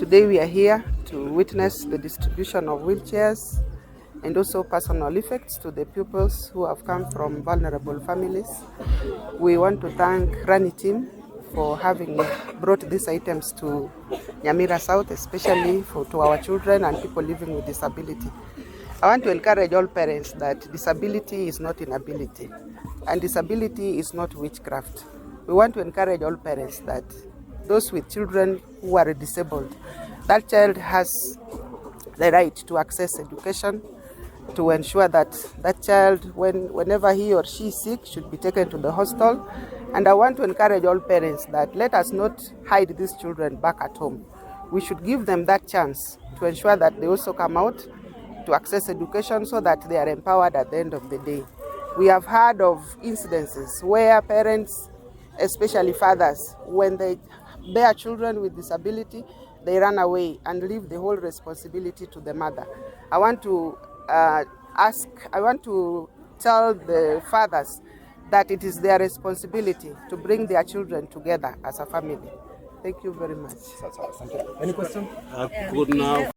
Today we are here to witness the distribution of wheelchairs and also personal effects to the pupils who have come from vulnerable families. We want to thank Rani team for having brought these items to Nyamira South, especially to our children and people living with disability. I want to encourage all parents that disability is not inability and disability is not witchcraft. We want to encourage all parents that those with children who are disabled, that child has the right to access education, to ensure that that child, whenever he or she is sick, should be taken to the hospital. And I want to encourage all parents that let us not hide these children back at home. We should give them that chance to ensure that they also come out to access education so that they are empowered at the end of the day. We have heard of incidences where parents, especially fathers, when they bear children with disability, they run away and leave the whole responsibility to the mother. I want to tell the fathers that it is their responsibility to bring their children together as a family. Thank you very much. Any question? Good now.